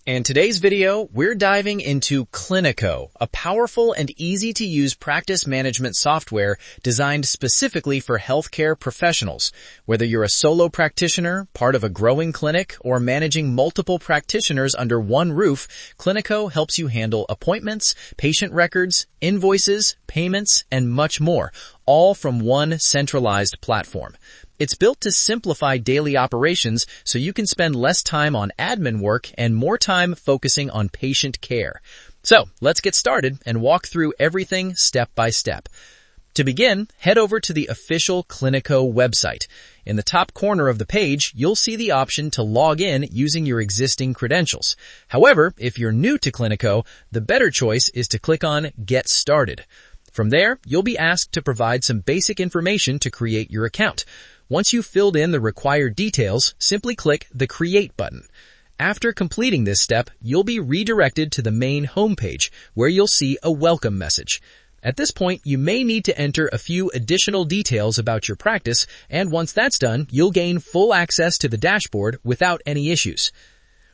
In today's video, we're diving into Cliniko, a powerful and easy-to-use practice management software designed specifically for healthcare professionals. Whether you're a solo practitioner, part of a growing clinic, or managing multiple practitioners under one roof, Cliniko helps you handle appointments, patient records, invoices, payments, and much more, all from one centralized platform. It's built to simplify daily operations so you can spend less time on admin work and more time focusing on patient care. So, let's get started and walk through everything step by step. To begin, head over to the official Cliniko website. In the top corner of the page, you'll see the option to log in using your existing credentials. However, if you're new to Cliniko, the better choice is to click on Get Started. From there, you'll be asked to provide some basic information to create your account. Once you've filled in the required details, simply click the Create button. After completing this step, you'll be redirected to the main homepage, where you'll see a welcome message. At this point, you may need to enter a few additional details about your practice, and once that's done, you'll gain full access to the dashboard without any issues.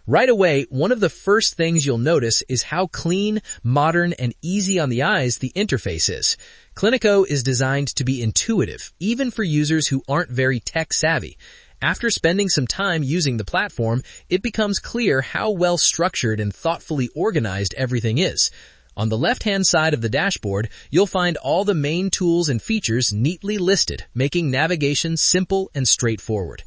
Right away, one of the first things you'll notice is how clean, modern, and easy on the eyes the interface is. Cliniko is designed to be intuitive, even for users who aren't very tech-savvy. After spending some time using the platform, it becomes clear how well-structured and thoughtfully organized everything is. On the left-hand side of the dashboard, you'll find all the main tools and features neatly listed, making navigation simple and straightforward.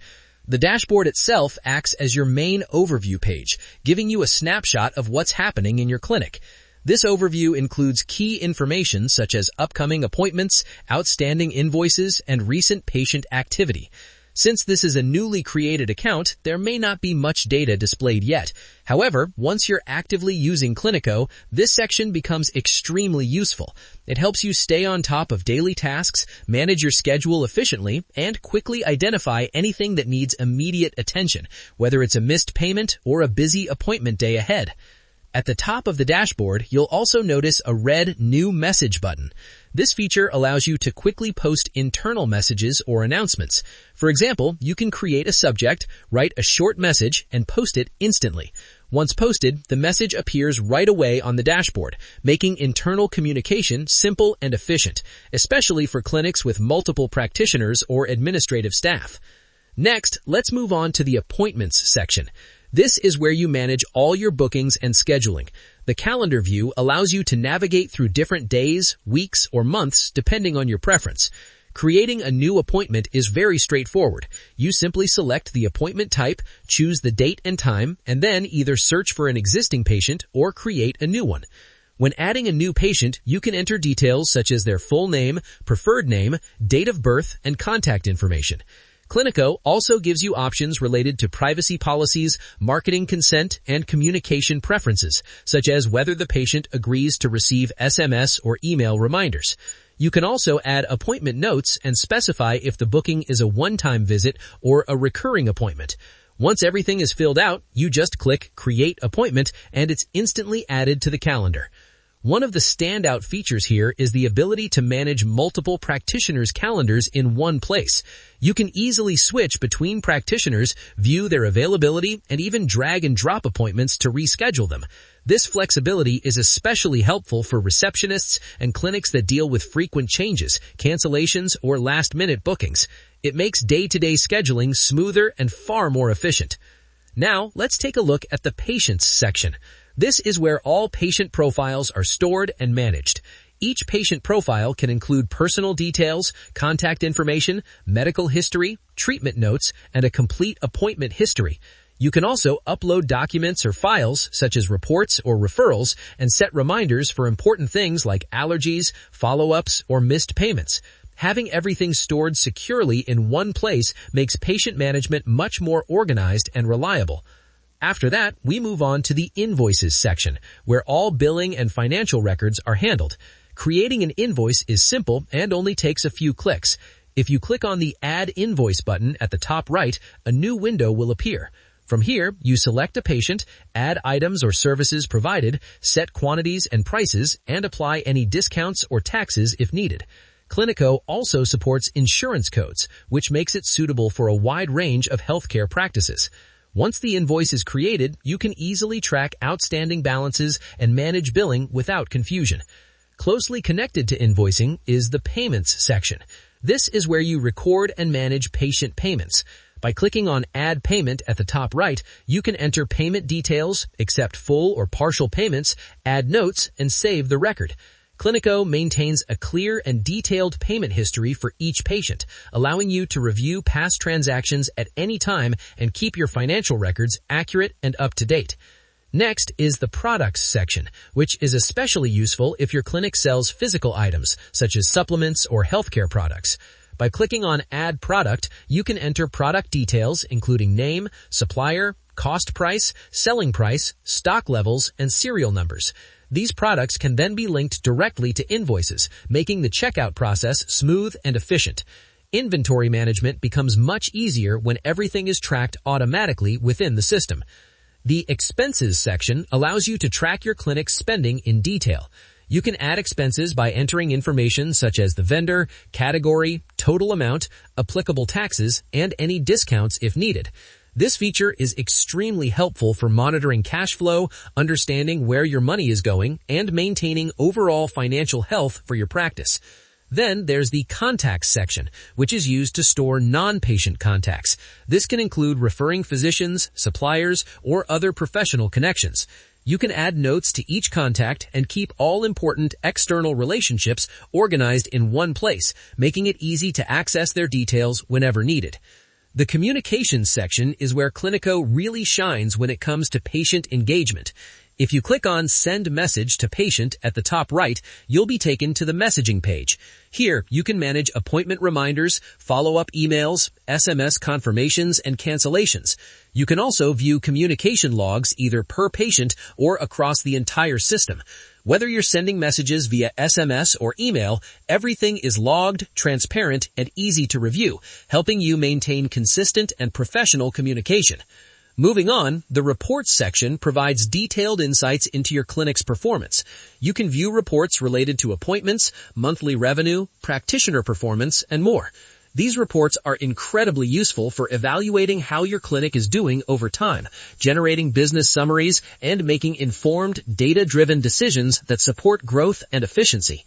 The dashboard itself acts as your main overview page, giving you a snapshot of what's happening in your clinic. This overview includes key information such as upcoming appointments, outstanding invoices, and recent patient activity. Since this is a newly created account, there may not be much data displayed yet. However, once you're actively using Cliniko, this section becomes extremely useful. It helps you stay on top of daily tasks, manage your schedule efficiently, and quickly identify anything that needs immediate attention, whether it's a missed payment or a busy appointment day ahead. At the top of the dashboard, you'll also notice a red New Message button. This feature allows you to quickly post internal messages or announcements. For example, you can create a subject, write a short message, and post it instantly. Once posted, the message appears right away on the dashboard, making internal communication simple and efficient, especially for clinics with multiple practitioners or administrative staff. Next, let's move on to the Appointments section. This is where you manage all your bookings and scheduling. The calendar view allows you to navigate through different days, weeks, or months depending on your preference. Creating a new appointment is very straightforward. You simply select the appointment type, choose the date and time, and then either search for an existing patient or create a new one. When adding a new patient, you can enter details such as their full name, preferred name, date of birth, and contact information. Cliniko also gives you options related to privacy policies, marketing consent, and communication preferences, such as whether the patient agrees to receive SMS or email reminders. You can also add appointment notes and specify if the booking is a one-time visit or a recurring appointment. Once everything is filled out, you just click Create Appointment and it's instantly added to the calendar. One of the standout features here is the ability to manage multiple practitioners' calendars in one place. You can easily switch between practitioners, view their availability, and even drag and drop appointments to reschedule them. This flexibility is especially helpful for receptionists and clinics that deal with frequent changes, cancellations, or last-minute bookings. It makes day-to-day scheduling smoother and far more efficient. Now, let's take a look at the Patients section. This is where all patient profiles are stored and managed. Each patient profile can include personal details, contact information, medical history, treatment notes, and a complete appointment history. You can also upload documents or files, such as reports or referrals, and set reminders for important things like allergies, follow-ups, or missed payments. Having everything stored securely in one place makes patient management much more organized and reliable. After that, we move on to the Invoices section, where all billing and financial records are handled. Creating an invoice is simple and only takes a few clicks. If you click on the Add Invoice button at the top right, a new window will appear. From here, you select a patient, add items or services provided, set quantities and prices, and apply any discounts or taxes if needed. Cliniko also supports insurance codes, which makes it suitable for a wide range of healthcare practices. Once the invoice is created, you can easily track outstanding balances and manage billing without confusion. Closely connected to invoicing is the payments section. This is where you record and manage patient payments. By clicking on Add Payment at the top right, you can enter payment details, accept full or partial payments, add notes, and save the record. Cliniko maintains a clear and detailed payment history for each patient, allowing you to review past transactions at any time and keep your financial records accurate and up to date. Next is the Products section, which is especially useful if your clinic sells physical items, such as supplements or healthcare products. By clicking on Add Product, you can enter product details including name, supplier, cost price, selling price, stock levels, and serial numbers. These products can then be linked directly to invoices, making the checkout process smooth and efficient. Inventory management becomes much easier when everything is tracked automatically within the system. The Expenses section allows you to track your clinic's spending in detail. You can add expenses by entering information such as the vendor, category, total amount, applicable taxes, and any discounts if needed. This feature is extremely helpful for monitoring cash flow, understanding where your money is going, and maintaining overall financial health for your practice. Then there's the Contacts section, which is used to store non-patient contacts. This can include referring physicians, suppliers, or other professional connections. You can add notes to each contact and keep all important external relationships organized in one place, making it easy to access their details whenever needed. The Communications section is where Cliniko really shines when it comes to patient engagement. If you click on Send Message to Patient at the top right, you'll be taken to the messaging page. Here, you can manage appointment reminders, follow-up emails, SMS confirmations, and cancellations. You can also view communication logs either per patient or across the entire system. Whether you're sending messages via SMS or email, everything is logged, transparent, and easy to review, helping you maintain consistent and professional communication. Moving on, the Reports section provides detailed insights into your clinic's performance. You can view reports related to appointments, monthly revenue, practitioner performance, and more. These reports are incredibly useful for evaluating how your clinic is doing over time, generating business summaries, and making informed, data-driven decisions that support growth and efficiency.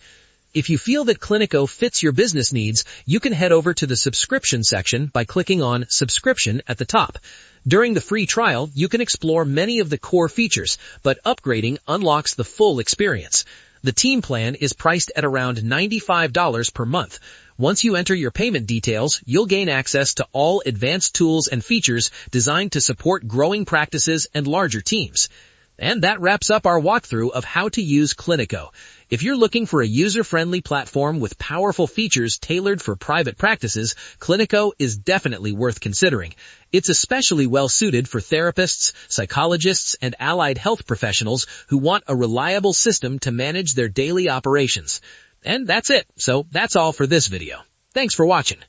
If you feel that Cliniko fits your business needs, you can head over to the Subscription section by clicking on Subscription at the top. During the free trial, you can explore many of the core features, but upgrading unlocks the full experience. The team plan is priced at around $95 per month. Once you enter your payment details, you'll gain access to all advanced tools and features designed to support growing practices and larger teams. And that wraps up our walkthrough of how to use Cliniko. If you're looking for a user-friendly platform with powerful features tailored for private practices, Cliniko is definitely worth considering. It's especially well-suited for therapists, psychologists, and allied health professionals who want a reliable system to manage their daily operations. And that's it. So that's all for this video. Thanks for watching.